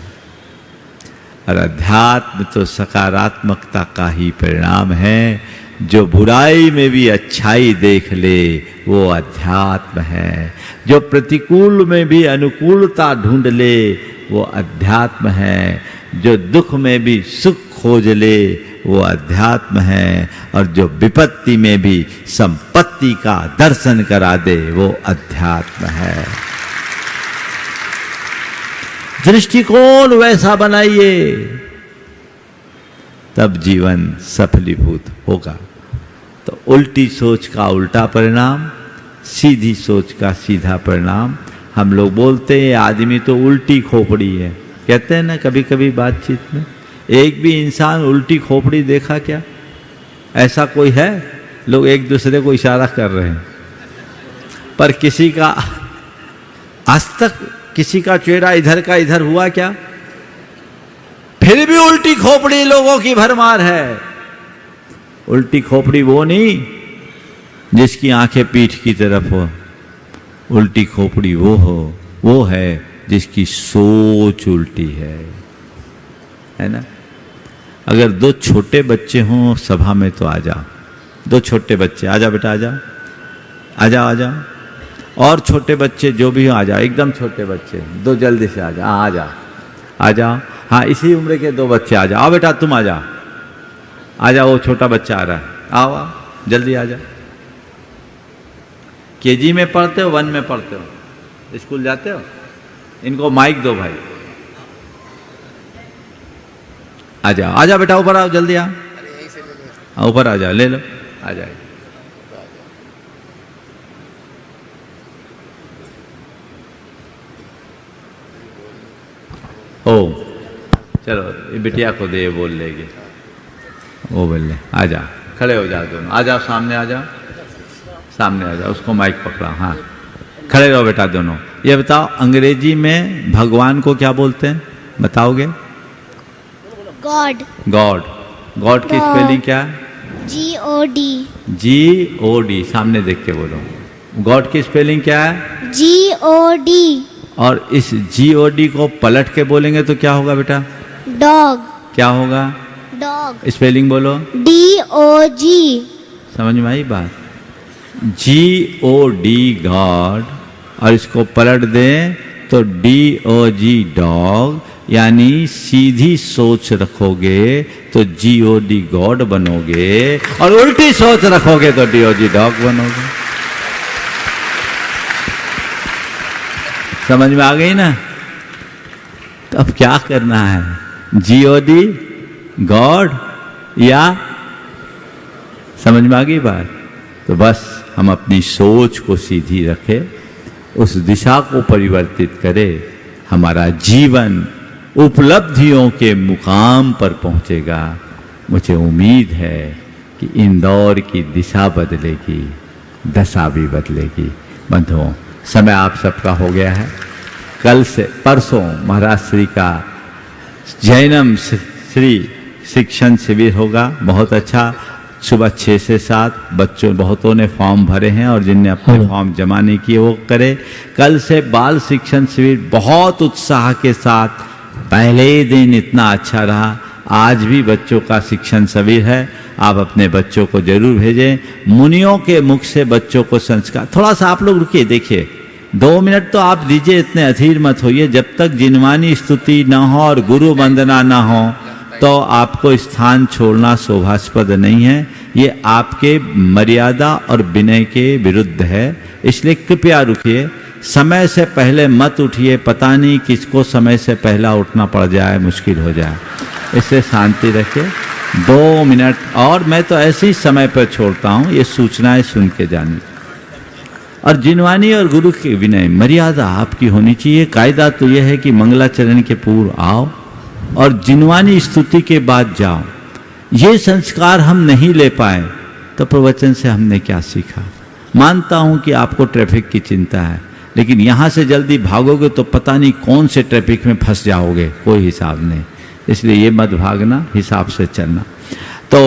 और अध्यात्म तो सकारात्मकता का ही परिणाम है। जो बुराई में भी अच्छाई देख ले वो अध्यात्म है। जो प्रतिकूल में भी अनुकूलता ढूंढ ले वो अध्यात्म है। जो दुख में भी सुख खोज ले वो अध्यात्म है। और जो विपत्ति में भी संपत्ति का दर्शन करा दे वो अध्यात्म है। दृष्टिकोण वैसा बनाइए, तब जीवन सफलीभूत होगा। तो उल्टी सोच का उल्टा परिणाम, सीधी सोच का सीधा परिणाम। हम लोग बोलते हैं आदमी तो उल्टी खोपड़ी है, कहते हैं ना कभी कभी बातचीत में। एक भी इंसान उल्टी खोपड़ी देखा क्या? ऐसा कोई है? लोग एक दूसरे को इशारा कर रहे हैं, पर किसी का आज तक किसी का चेहरा इधर का इधर हुआ क्या? फिर भी उल्टी खोपड़ी लोगों की भरमार है। उल्टी खोपड़ी वो नहीं जिसकी आंखें पीठ की तरफ हो। उल्टी खोपड़ी वो है जिसकी सोच उल्टी है ना। अगर दो छोटे बच्चे हों सभा में तो आ जाओ। दो छोटे बच्चे, आ जाओ बेटा, आ जाओ, आ जाओ, आ जाओ। और छोटे बच्चे जो भी हो आ जाओ, एकदम छोटे बच्चे दो, जल्दी से आ जाओ, आ जाओ, आ जाओ। हाँ, इसी उम्र के दो बच्चे आ जाओ। आओ बेटा तुम आ जाओ, आ जाओ। वो छोटा बच्चा आ रहा है, आओ आओ, जल्दी आ जाओ। केजी में पढ़ते हो, 1 में पढ़ते हो, स्कूल जाते हो? इनको माइक दो भाई। आ जाओ, आ जाओ बेटा, ऊपर आओ, जल्दी आओ, ऊपर आ जाओ, ले लो, आ जाए। ओ चलो, ये बिटिया को दे, बोल लेगी, वो बोल ले। आ जा, खड़े हो जाओ दोनों, आ जाओ, सामने आ जाओ, सामने आ जाओ। उसको माइक पकड़ा, हाँ, खड़े रहो बेटा दोनों। ये बताओ अंग्रेजी में भगवान को क्या बोलते हैं, बताओगे? गॉड। गॉड। गॉड की स्पेलिंग क्या है? GOD। GOD, सामने देख के बोलो। गॉड की स्पेलिंग क्या है? GOD। और इस GOD को पलट के बोलेंगे तो क्या होगा बेटा? डॉग। क्या होगा? डॉग। स्पेलिंग बोलो। DOG। समझ में आई बात? GOD गॉड, और इसको पलट दें तो DOG डॉग। यानी सीधी सोच रखोगे तो GOD गॉड बनोगे, और उल्टी सोच रखोगे तो DOG डॉग बनोगे। समझ में आ गई ना? तो अब क्या करना है? GOD गॉड या? समझ में आ गई बात? तो बस हम अपनी सोच को सीधी रखें, उस दिशा को परिवर्तित करें, हमारा जीवन उपलब्धियों के मुकाम पर पहुंचेगा। मुझे उम्मीद है कि इंदौर की दिशा बदलेगी, दशा भी बदलेगी। बंधुओं, समय आप सबका हो गया है। कल से परसों महाराज श्री का जैनम श्री शिक्षण शिविर होगा, बहुत अच्छा। सुबह 6 से 7 बच्चों, बहुतों ने फॉर्म भरे हैं और जिनने अपने फॉर्म जमा नहीं किए वो करें। कल से बाल शिक्षण शिविर बहुत उत्साह के साथ, पहले ही दिन इतना अच्छा रहा। आज भी बच्चों का शिक्षण शिविर है, आप अपने बच्चों को जरूर भेजें। मुनियों के मुख से बच्चों को संस्कार, थोड़ा सा आप लोग रुकिए, देखिए 2 मिनट तो आप दीजिए, इतने अधीर मत होइए। जब तक जिनवानी स्तुति न हो और गुरु वंदना न हो तो आपको स्थान छोड़ना शोभास्पद नहीं है। ये आपके मर्यादा और विनय के विरुद्ध है, इसलिए कृपया रुकिए। समय से पहले मत उठिए, पता नहीं किसको समय से पहला उठना पड़ जाए, मुश्किल हो जाए। इससे शांति रखिए। 2 मिनट और मैं तो ऐसे ही समय पर छोड़ता हूँ, ये सूचनाएं सुन के जानी। और जिनवानी और गुरु की विनय मर्यादा आपकी होनी चाहिए। कायदा तो यह है कि मंगलाचरण के पूर्व आओ और जिनवानी स्तुति के बाद जाओ। ये संस्कार हम नहीं ले पाए तो प्रवचन से हमने क्या सीखा? मानता हूं कि आपको ट्रैफिक की चिंता है, लेकिन यहां से जल्दी भागोगे तो पता नहीं कौन से ट्रैफिक में फंस जाओगे, कोई हिसाब नहीं। इसलिए ये मत भागना, हिसाब से चलना। तो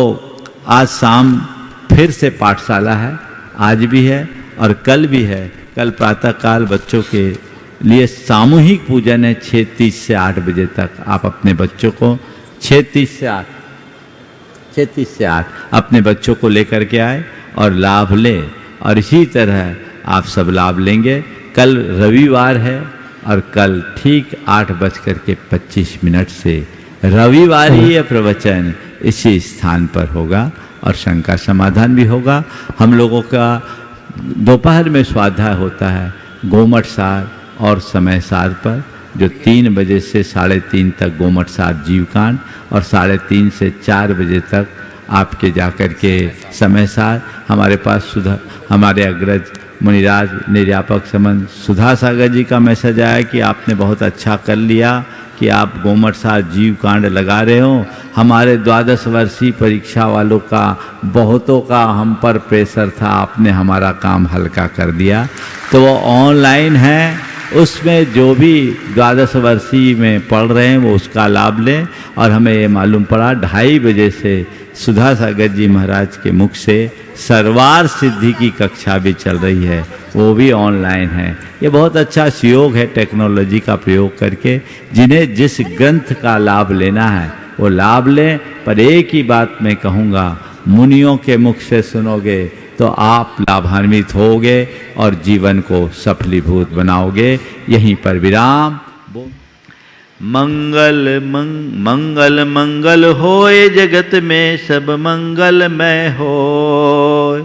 आज शाम फिर से पाठशाला है, आज भी है और कल भी है। कल प्रातःकाल बच्चों के लिए सामूहिक पूजन है 6:30 से 8 बजे तक। आप अपने बच्चों को 6:30 से 8 अपने बच्चों को लेकर के आए और लाभ लें, और इसी तरह आप सब लाभ लेंगे। कल रविवार है और कल ठीक 8:25 से रविवार ही यह प्रवचन इसी स्थान पर होगा और शंका समाधान भी होगा। हम लोगों का दोपहर में स्वाध्याय होता है गोमट सार और समय सार पर, जो 3 बजे से 3:30 तक गोमट सार जीवकांड और 3:30 से 4 बजे तक आपके जाकर के समय सार। हमारे पास हमारे अग्रज मुनिराज निर्यापक समन सुधा सागर जी का मैसेज आया कि आपने बहुत अच्छा कर लिया कि आप गोमट सार जीव कांड लगा रहे हो। हमारे 12 वर्षीय परीक्षा वालों का बहुतों का हम पर प्रेशर था, आपने हमारा काम हल्का कर दिया। तो वो ऑनलाइन है, उसमें जो भी 12 वर्षीय में पढ़ रहे हैं वो उसका लाभ लें। और हमें ये मालूम पड़ा 2:30 बजे से सुधा सागर जी महाराज के मुख से सर्वार सिद्धि की कक्षा भी चल रही है, वो भी ऑनलाइन है। ये बहुत अच्छा सहयोग है टेक्नोलॉजी का प्रयोग करके। जिन्हें जिस ग्रंथ का लाभ लेना है वो लाभ लें। पर एक ही बात मैं कहूँगा, मुनियों के मुख से सुनोगे तो आप लाभान्वित होगे और जीवन को सफलीभूत बनाओगे। यहीं पर विराम। मंगल मंगल होए जगत में सब मंगलमय होय।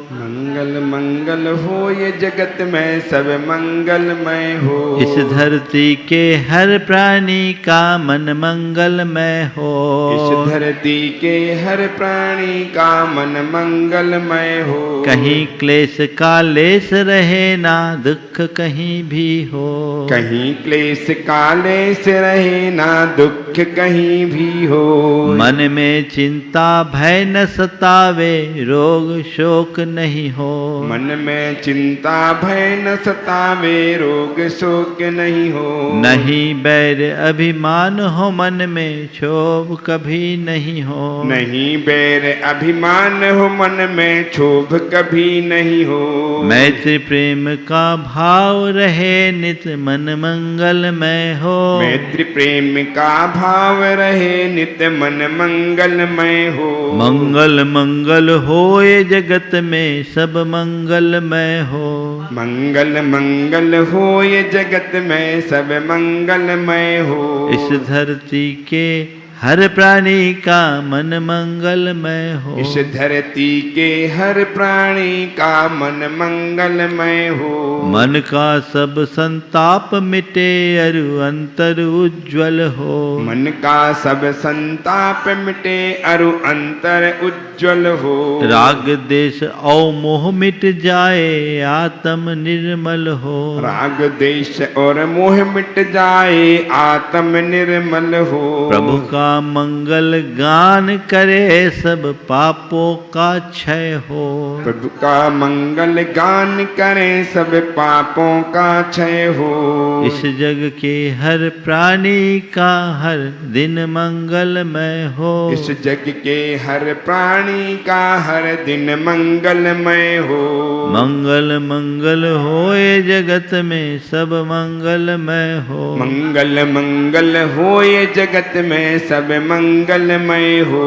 मंगल हो ये जगत में सब मंगलमय हो। इस धरती के हर प्राणी का मन मंगलमय हो। इस धरती के हर प्राणी का मन मंगलमय हो। कहीं क्लेश का लेस रहे ना दुख कहीं भी हो। कहीं क्लेश का लेस रहे ना दुख कहीं भी हो। मन में चिंता भय न सतावे रोग शोक नहीं हो। मन में चिंता भय न सतावे रोग शोक नहीं हो। नहीं बैर अभिमान हो मन में क्षोभ कभी नहीं हो। नहीं बैर अभिमान हो मन में क्षोभ कभी नहीं हो। मैत्री प्रेम का भाव रहे नित मन मंगलमय हो। मैत्री प्रेम का भाव रहे नित मन मंगलमय हो। मंगल होए जगत में सब मंगलमय हो। मंगल हो ये जगत में सब मंगलमय हो। इस धरती के हर प्राणी का मन मंगलमय हो। इस धरती के हर प्राणी का मन मंगलमय हो। मन का सब संताप मिटे अरु अंतर उज्ज्वल हो। मन का सब संताप मिटे अरु अंतर उज्ज्वल हो। राग देश और मोह मिट जाए आत्म निर्मल हो। राग देश और मोह मिट जाए आत्म निर्मल हो। प्रभु का मंगल गान करे सब पापों का क्षय हो। प्रभु का मंगल गान करे सब पापों का क्षय हो। इस जग के हर प्राणी का हर दिन मंगलमय हो। इस जग के हर प्राणी का हर दिन मंगलमय हो। मंगल होए जगत में सब मंगलमय हो। मंगल हो ये जगत में सब मंगलमय हो।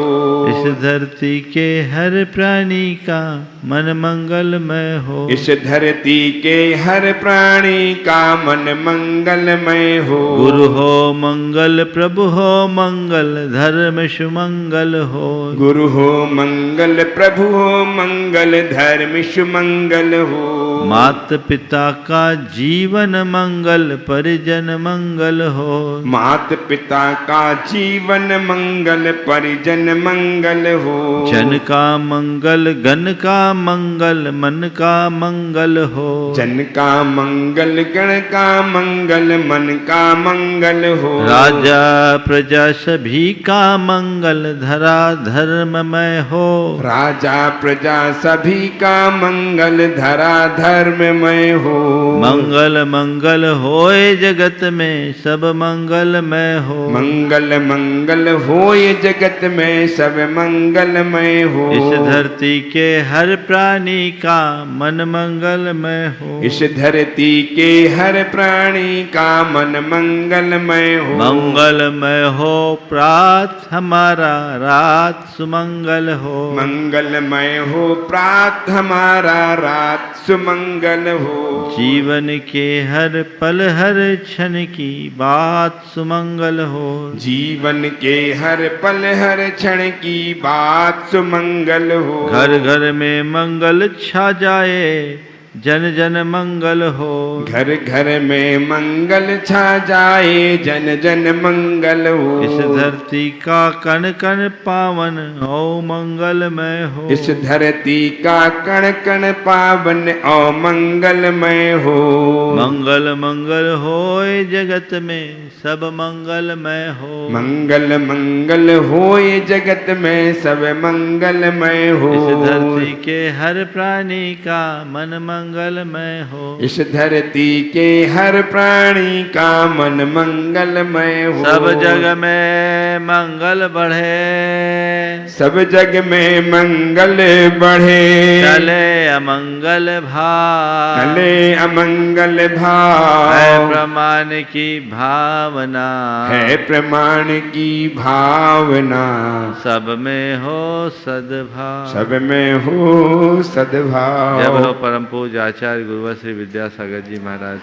इस धरती के हर प्राणी का मन मंगलमय हो। इस धरती के हर प्राणी का मन मंगलमय हो। गुरु हो मंगल प्रभु हो मंगल धर्म सुमंगल हो। गुरु हो मंगल प्रभु हो मंगल धर्म सुमंगल हो। मात पिता का जीवन मंगल परिजन मंगल हो। मात पिता का जीवन मंगल परिजन मंगल हो। जन का मंगल गण का मंगल मन का मंगल हो। जन का मंगल गण का मंगल मन का मंगल हो। राजा प्रजा सभी का मंगल धरा धर्ममय हो। राजा प्रजा सभी का मंगल धरा धर्ममय धर्ममय हो। मंगल मंगल होए जगत में सब मंगलमय हो। मंगल मंगल होए जगत में सब मंगलमय हो। इस धरती के हर प्राणी का मन मंगलमय हो। इस धरती के हर प्राणी का मन मंगलमय हो। मंगलमय हो प्रात हमारा रात सुमंगल हो। मंगलमय हो प्रात हमारा रात सुमंगल हो। जीवन के हर पल हर क्षण की बात सुमंगल हो। जीवन के हर पल हर क्षण की बात सुमंगल हो। घर घर में मंगल छा जाए जन जन मंगल हो। घर घर में मंगल छा जाए जन जन मंगल हो। इस धरती का कण कण पावन हो मंगलमय हो। इस धरती का कण कण पावन और मंगलमय हो। मंगल मंगल होए जगत में सब मंगलमय हो। मंगल मंगल होए जगत में सब मंगलमय हो। इस धरती के हर प्राणी का मन मंगलमय हो। इस धरती के हर प्राणी का मन मंगलमय हो। सब जग में मंगल बढ़े। सब जग में मंगल बढ़े। चले अमंगल भाव। चले अमंगल भाव। है प्रमाण की भावना। है प्रमाण की भावना। सब में हो सद्भाव। सब में हो सद्भाव। जय बोलो परम पूज्य आचार्य गुरुवर श्री विद्यासागर जी महाराज।